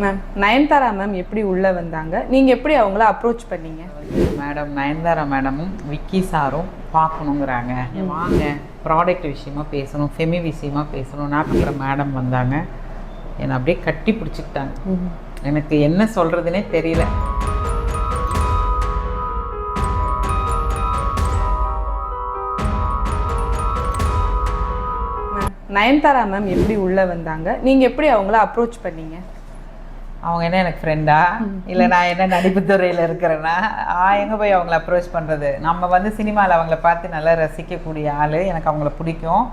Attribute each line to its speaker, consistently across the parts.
Speaker 1: Ma'am Nayanthara ma'am எப்படி உள்ளே வந்தாங்க, நீங்கள் எப்படி அவங்கள அப்ரோச் பண்ணீங்க?
Speaker 2: மேடம் நயன்தாரா மேடமும் விக்கி சாரும் பார்க்கணுங்கிறாங்க, வாங்க ப்ராடக்ட் விஷயமா பேசணும், ஃபெமி விஷயமா பேசணும். நாட்டுக்கிற மேடம் வந்தாங்க, என்னை அப்படியே கட்டி பிடிச்சிக்கிட்டாங்க. எனக்கு என்ன சொல்கிறதுனே தெரியல.
Speaker 1: மேம் நயன்தாரா மேம் எப்படி உள்ளே வந்தாங்க, நீங்கள் எப்படி அவங்கள அப்ரோச் பண்ணீங்க?
Speaker 2: அவங்க என்ன எனக்கு ஃப்ரெண்டா இல்லை நான் என்ன நடிப்புத்துறையில் இருக்கிறேன்னா எங்கே போய் அவங்கள அப்ரோச் பண்ணுறது? நம்ம வந்து சினிமாவில் அவங்கள பார்த்து நல்லா ரசிக்கக்கூடிய ஆள், எனக்கு அவங்கள பிடிக்கும்.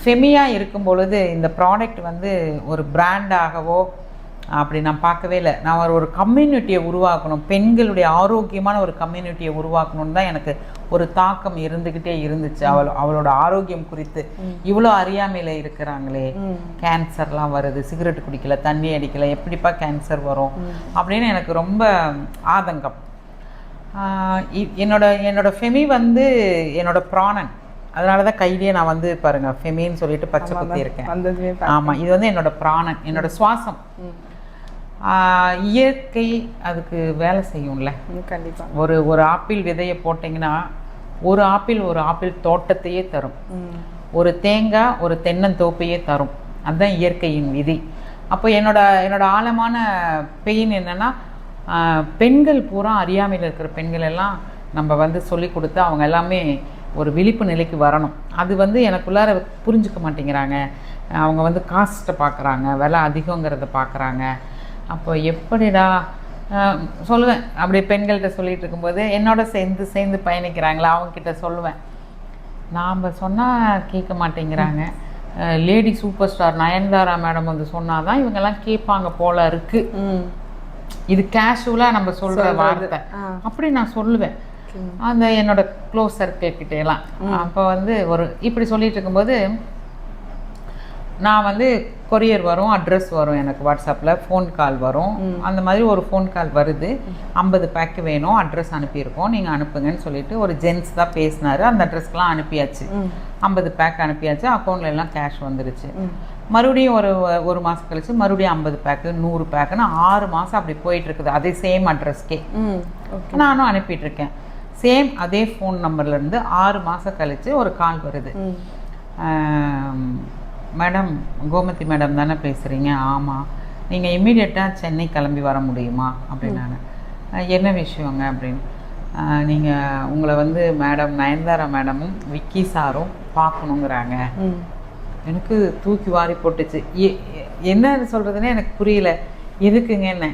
Speaker 2: ஃபெமியாக இருக்கும் பொழுது இந்த ப்ராடக்ட் வந்து ஒரு பிராண்டாகவோ அப்படி நான் பார்க்கவே இல்லை. நான் ஒரு கம்யூனிட்டியை உருவாக்கணும், பெண்களுடைய ஆரோக்கியமான ஒரு கம்யூனிட்டியை உருவாக்கணும்னு தான் எனக்கு ஒரு தாக்கம் இருந்துக்கிட்டே இருந்துச்சு. அவளோட ஆரோக்கியம் குறித்து இவ்வளோ அறியாமையில் இருக்கிறாங்களே, கேன்சர்லாம் வருது, சிகரெட் குடிக்கல, தண்ணி அடிக்கலை, எப்படிப்பா கேன்சர் வரும் அப்படின்னு எனக்கு ரொம்ப ஆதங்கம். என்னோட ஃபெமி வந்து என்னோட பிராணன், அதனால தான் கையிலேயே நான் வந்து பாருங்கள் ஃபெமின்னு சொல்லிட்டு பச்சை குத்தி இருக்கேன். ஆமாம், இது வந்து என்னோட பிராணன், என்னோட சுவாசம். இயற்கை அதுக்கு வேலை செய்யும்ல.
Speaker 1: கண்டிப்பாக
Speaker 2: ஒரு ஆப்பிள் விதையை போட்டிங்கன்னா ஒரு ஆப்பிள் தோட்டத்தையே தரும், ஒரு தேங்காய் ஒரு தென்னந்தோப்பையே தரும். அதுதான் இயற்கையின் விதி. அப்போ என்னோட ஆழமான பெயின் என்னென்னா, பெண்கள் பூரா அறியாமையில் இருக்கிற பெண்கள் எல்லாம் நம்ம வந்து சொல்லி கொடுத்து அவங்க எல்லாமே ஒரு விழிப்பு நிலைக்கு வரணும். அது வந்து எனக்குள்ளார புரிஞ்சுக்க மாட்டேங்கிறாங்க. அவங்க வந்து காஸ்ட்டை பார்க்குறாங்க, விலை அதிகங்கிறத பார்க்குறாங்க. அப்போ எப்படிடா சொல்லுவேன், அப்படி பெண்கள்கிட்ட சொல்லிகிட்டு இருக்கும்போது என்னோட சேர்ந்து பயணிக்கிறாங்களா அவங்கக்கிட்ட சொல்லுவேன். நாம் சொன்னால் கேட்க மாட்டேங்கிறாங்க. Lady super star Nayanthara madam வந்து சொன்னால் தான் இவங்கெல்லாம் கேட்பாங்க போல இருக்குது. இது கேஷுவலாக நம்ம சொல்கிற வார்த்தை, அப்படி நான் சொல்லுவேன் அந்த என்னோட க்ளோஸ் சர்க்கிள் கிட்டேலாம். அப்போ வந்து இப்படி சொல்லிட்டு இருக்கும்போது நான் வந்து கொரியர் வரும், அட்ரஸ் வரும், எனக்கு வாட்ஸ்அப்பில் ஃபோன் கால் வரும். அந்த மாதிரி ஒரு ஃபோன் கால் வருது, 50 பேக்கு வேணும், அட்ரஸ் அனுப்பியிருக்கோம், நீங்கள் அனுப்புங்கன்னு சொல்லிட்டு ஒரு ஜென்ஸ் தான் பேசினார். அந்த அட்ரஸ்க்கெலாம் அனுப்பியாச்சு, 50 பேக் அனுப்பியாச்சு, அக்கௌண்ட்ல எல்லாம் கேஷ் வந்துருச்சு. மறுபடியும் ஒரு மாதம் கழிச்சு மறுபடியும் 50 பேக்கு 100 பேக்குன்னு 6 மாதம் அப்படி போயிட்டுருக்குது. அதே சேம் அட்ரஸ்க்கே நானும் அனுப்பிட்டுருக்கேன். சேம் அதே ஃபோன் நம்பர்லேருந்து 6 மாதம் கழித்து ஒரு கால் வருது. மேடம் கோமதி மேடம் தானே பேசுகிறீங்க? ஆமாம். நீங்கள் இம்மீடியட்டாக சென்னை கிளம்பி வர முடியுமா அப்படின்னாங்க. என்ன விஷயங்க அப்படின்னு. நீங்கள் உங்களை வந்து மேடம் நயன்தாரா மேடமும் விக்கி சாரும் பார்க்கணுங்கிறாங்க. எனக்கு தூக்கி வாரி போட்டுச்சு. என்ன சொல்கிறதுனே எனக்கு புரியல. எதுக்குங்க என்ன?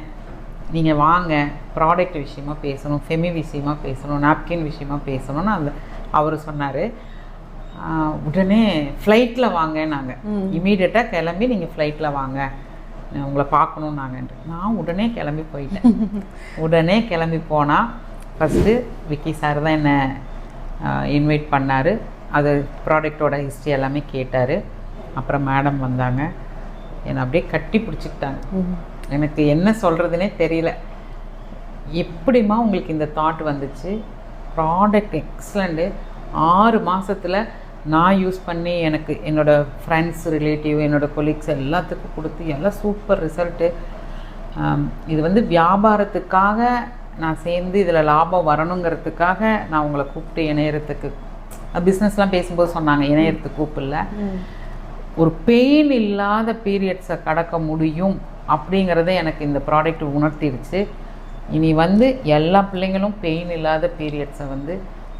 Speaker 2: நீங்கள் வாங்க ப்ராடக்ட் விஷயமா பேசணும், ஃபெமி விஷயமா பேசணும், நாப்கின் விஷயமா பேசணும்னு அவர் சொன்னார். உடனே ஃப்ளைட்டில் வாங்க, நாங்கள் இமீடியட்டாக கிளம்பி நீங்கள் ஃப்ளைட்டில் வாங்க, உங்களை பார்க்கணும் நாங்கன்ட்டு. நான் உடனே கிளம்பி போயிட்டேன். உடனே கிளம்பி போனால் ஃபஸ்ட்டு விக்கி சார் தான் என்னை இன்வைட் பண்ணார். அது ப்ராடக்டோட ஹிஸ்ட்ரி எல்லாமே கேட்டார். அப்புறம் மேடம் வந்தாங்க, என்னை அப்படியே கட்டி பிடிச்சிக்கிட்டாங்க. எனக்கு என்ன சொல்கிறதுனே தெரியல. எப்படிமா உங்களுக்கு இந்த தாட் வந்துச்சு? ப்ராடக்ட் எக்ஸலண்ட்டு, 6 மாதத்தில் நான் யூஸ் பண்ணி எனக்கு என்னோடய ஃப்ரெண்ட்ஸ் ரிலேட்டிவ் என்னோடய கொலீக்ஸ் எல்லாத்துக்கும் கொடுத்து எல்லாம் சூப்பர் ரிசல்ட்டு. இது வந்து வியாபாரத்துக்காக நான் சேர்ந்து இதில் லாபம் வரணுங்கிறதுக்காக நான் உங்களை கூப்பிட்டு இணையறதுக்கு, பிஸ்னஸ்லாம் பேசும்போது சொன்னாங்க இணையறதுக்கு கூப்பிடல, ஒரு பெயின் இல்லாத பீரியட்ஸை கடக்க முடியும் அப்படிங்கிறத எனக்கு இந்த ப்ராடக்ட் உணர்த்திடுச்சு. இனி வந்து எல்லா பிள்ளைங்களும் பெயின் இல்லாத பீரியட்ஸை வந்து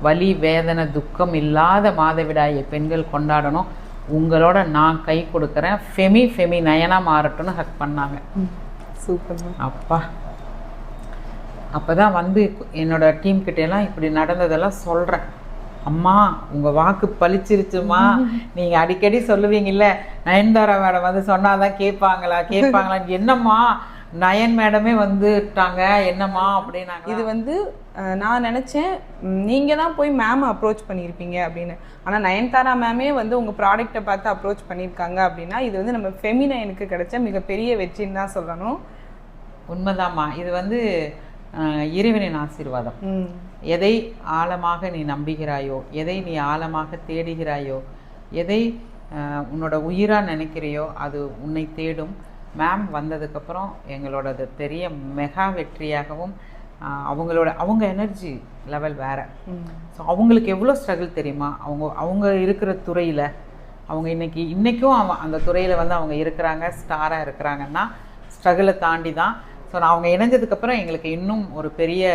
Speaker 2: வலி வேதனை துக்கம் இல்லாத மாதவிடாயை பெண்கள் கொண்டாடணும். உங்களோட நான் கை கொடுக்குறேன், ஃபெமி நயனா மாறட்டும்னு ஹக் பண்ணாங்க.
Speaker 1: சூப்பர்.
Speaker 2: அப்போ தான் வந்து என்னோட டீம் கிட்டேலாம் இப்படி நடந்ததெல்லாம் சொல்கிறேன். அம்மா உங்கள் வாக்கு பளிச்சிருச்சுமா, நீங்கள் அடிக்கடி சொல்லுவீங்கல்ல நயன்தாரா மேடம் வந்து சொன்னால் தான் கேட்பாங்களா என்னம்மா நயன் மேடமே வந்துட்டாங்க என்னம்மா அப்படின்னாங்க.
Speaker 1: இது வந்து நான் நினச்சேன் நீங்கள் தான் போய் மேம் அப்ரோச் பண்ணியிருப்பீங்க அப்படின்னு. ஆனால் நயன்தாரா மேமே வந்து உங்கள் ப்ராடக்டை பார்த்து அப்ரோச் பண்ணியிருக்காங்க அப்படின்னா இது வந்து நம்ம ஃபெமினைனுக்கு கிடைச்ச மிகப்பெரிய வெற்றின்னு தான் சொல்லணும்.
Speaker 2: உண்மைதாம்மா, இது வந்து இறைவனின் ஆசீர்வாதம். எதை ஆழமாக நீ நம்புகிறாயோ, எதை நீ ஆழமாக தேடுகிறாயோ, எதை உன்னோட உயிராக நினைக்கிறையோ அது உன்னை தேடும். மேம் வந்ததுக்கப்புறம் எங்களோடது பெரிய மெகா வெற்றியாகவும் அவங்க எனர்ஜி லெவல் வேறு. ஸோ அவங்களுக்கு எவ்வளோ ஸ்ட்ரகிள் தெரியுமா? அவங்க இருக்கிற துறையில் அவங்க இன்றைக்கும் அந்த துறையில் வந்து அவங்க இருக்கிறாங்க, ஸ்டாராக இருக்கிறாங்கன்னா ஸ்ட்ரகிளை தாண்டி தான். ஸோ அவங்க இணைஞ்சதுக்கப்புறம் எங்களுக்கு இன்னும் ஒரு பெரிய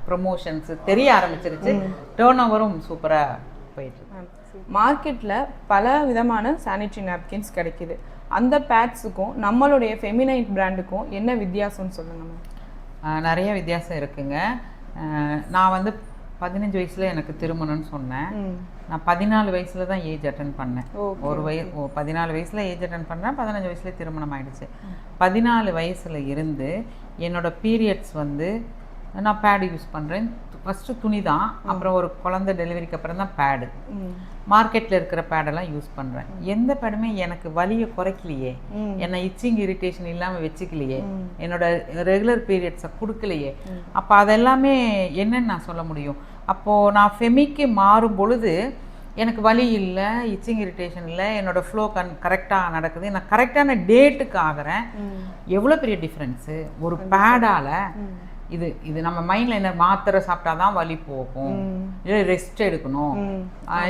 Speaker 2: ப்ரொமோஷன்ஸ் தெரிய ஆரம்பிச்சிருச்சு. டேர்ன் ஓவரும் சூப்பராக போயிட்டு.
Speaker 1: மார்க்கெட்டில் பல விதமான சானிட்டரி நாப்கின்ஸ் கிடைக்கிது. அந்த பேட்ஸுக்கும் நம்மளுடைய ஃபெமினைன் பிராண்டுக்கும் என்ன வித்தியாசம்னு சொல்லுங்கள் மேம்?
Speaker 2: நிறைய வித்தியாசம் இருக்குங்க. நான் வந்து 15 வயசில் எனக்கு திருமணம்னு சொன்னேன். நான் 14 வயசில் தான் ஏஜ் அட்டன் பண்ணேன். 14 வயசில் ஏஜ் அட்டன் பண்ணேன், 15 வயசுல திருமணம் ஆயிடுச்சு. 14 வயசில் இருந்து என்னோட பீரியட்ஸ் வந்து நான் பேடு யூஸ் பண்ணுறேன். ஃபஸ்ட்டு துணி தான், அப்புறம் ஒரு குழந்தை டெலிவரிக்கு அப்புறம் தான் பேடு. மார்க்கெட்டில் இருக்கிற பேடெல்லாம் யூஸ் பண்ணுறேன். எந்த பேடுமே எனக்கு வலியை குறைக்கலையே, என்னை இச்சிங் இரிட்டேஷன் இல்லாமல் வச்சுக்கலையே, என்னோட ரெகுலர் பீரியட்ஸை கொடுக்கலையே. அப்போ அதெல்லாமே என்னன்னு நான் சொல்ல முடியும்? அப்போது நான் ஃபெமிக்கு மாறும் பொழுது எனக்கு வலி இல்லை, இச்சிங் இரிட்டேஷன் இல்லை, என்னோடய ஃப்ளோ கரெக்டாக நடக்குது, நான் கரெக்டான டேட்டுக்கு ஆகிறேன். எவ்வளோ பெரிய டிஃப்ரென்ஸு ஒரு பேடால். இது நம்ம மைண்டில் என்ன, மாத்திரை சாப்பிட்டா தான் வலி போகும், இல்லை ரெஸ்ட் எடுக்கணும்,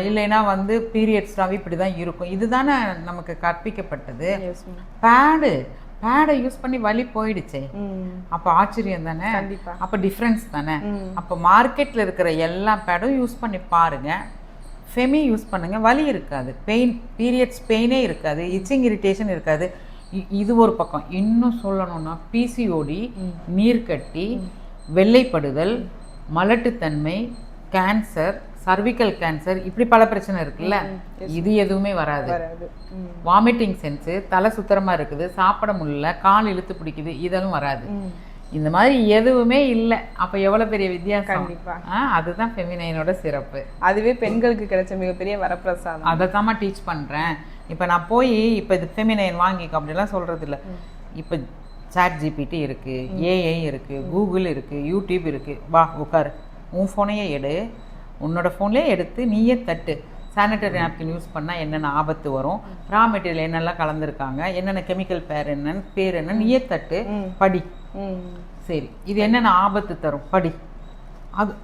Speaker 2: இல்லைன்னா வந்து பீரியட்ஸ்டாவே இப்படி தான் இருக்கும், இதுதானே நமக்கு கற்பிக்கப்பட்டது. பேடை யூஸ் பண்ணி வலி போயிடுச்சே, அப்போ ஆச்சரியம் தானே, அப்போ டிஃப்ரென்ஸ் தானே. அப்போ மார்க்கெட்டில் இருக்கிற எல்லா பேடும் யூஸ் பண்ணி பாருங்க, ஃபெமி யூஸ் பண்ணுங்க, வலி இருக்காது, பீரியட்ஸ் பெயினே இருக்காது, இச்சிங் இரிட்டேஷன் இருக்காது. இது ஒரு பக்கம். இன்னும் சொல்லணும்னா பிசிஓடி, நீர்க்கட்டி, வெள்ளைப்படுதல், மலட்டுத்தன்மை, கேன்சர், சர்விக்கல் கேன்சர், இப்படி பல பிரச்சனை இருக்குல்ல, இது எதுவுமே வராது. வாமிட்டிங் சென்ஸு, தலை சுத்தரமாக இருக்குது, சாப்பிட முடியல, கால் இழுத்து பிடிக்குது, இதெல்லாம் வராது. இந்த மாதிரி எதுவுமே இல்லை. அப்போ எவ்வளோ பெரிய வித்தியாசம்.
Speaker 1: கண்டிப்பாக
Speaker 2: அதுதான் ஃபெமினைனோட சிறப்பு.
Speaker 1: அதுவே பெண்களுக்கு கிடைச்ச மிகப்பெரிய வரப்பிரசாதம்.
Speaker 2: அதை தான் டீச் பண்ணுறேன். இப்போ நான் போய் இப்போ இது ஃபெமினைன் வாங்கிக்க அப்படிலாம் சொல்கிறது இல்லை. இப்போ சாட் ஜிபிடி இருக்குது, ஏஐ இருக்குது, கூகுள் இருக்குது, யூடியூப் இருக்குது. வா உட்காரு, உன் ஃபோனையே எடு, உன்னோட ஃபோன்லேயே எடுத்து நீயே தட்டு. சானிட்டரி நாப்கின் யூஸ் பண்ணால் என்னென்ன ஆபத்து வரும், ரா மெட்டீரியல் என்னெல்லாம் கலந்துருக்காங்க, என்னென்ன கெமிக்கல் பேர் என்ன நீயே தட்டு, படி. சரி, இது என்னென்ன ஆபத்து தரும், படி.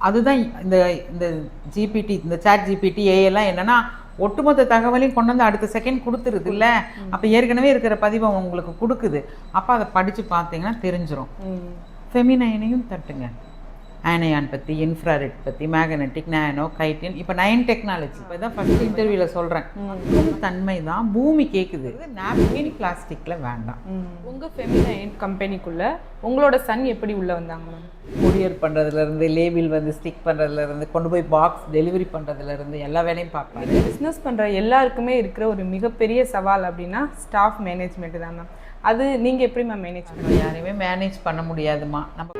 Speaker 2: அதுதான் இந்த ஜிபிடி, இந்த சாட் ஜிபிடி, ஏஐலாம் என்னென்னா ஒட்டுமொத்த தகவலையும் கொண்டு வந்து அடுத்த செகண்ட் கொடுத்துருது இல்லை. அப்போ ஏற்கனவே இருக்கிற பதிவை உங்களுக்கு கொடுக்குது. அப்போ அதை படித்து பார்த்தீங்கன்னா தெரிஞ்சிடும். ஃபெமினைனையும் தட்டுங்க. ஆனையான் பற்றி, இன்ஃப்ராரெட் பற்றி, மேக்னெட்டிக், நானோ, கைட்டின், இப்போ 9 டெக்னாலஜி. இப்போ தான் ஃபஸ்ட் இன்டர்வியூவில் சொல்கிறேன். தன்மை தான் பூமி கேட்குது. நாப்கின் பிளாஸ்டிக்கில் வேண்டாம்.
Speaker 1: உங்கள் ஃபெமினைன் கம்பெனிக்குள்ளே உங்களோட சன் எப்படி உள்ளே வந்தாங்க மேம்?
Speaker 2: கொரியர் பண்ணுறதுலேருந்து, லேபிள் வந்து ஸ்டிக் பண்ணுறதுலேருந்து, கொண்டு போய் பாக்ஸ் டெலிவரி பண்ணுறதுலேருந்து எல்லா வேலையும் பார்ப்பாங்க.
Speaker 1: பிஸ்னஸ் பண்ணுற எல்லாருக்குமே இருக்கிற ஒரு மிகப்பெரிய சவால் அப்படின்னா ஸ்டாஃப் மேனேஜ்மெண்ட்டு தான் மேம். அது நீங்கள் எப்படி மேம் மேனேஜ் பண்ணுறீங்க?
Speaker 2: யாரையுமே மேனேஜ் பண்ண முடியாதுமா. நம்ம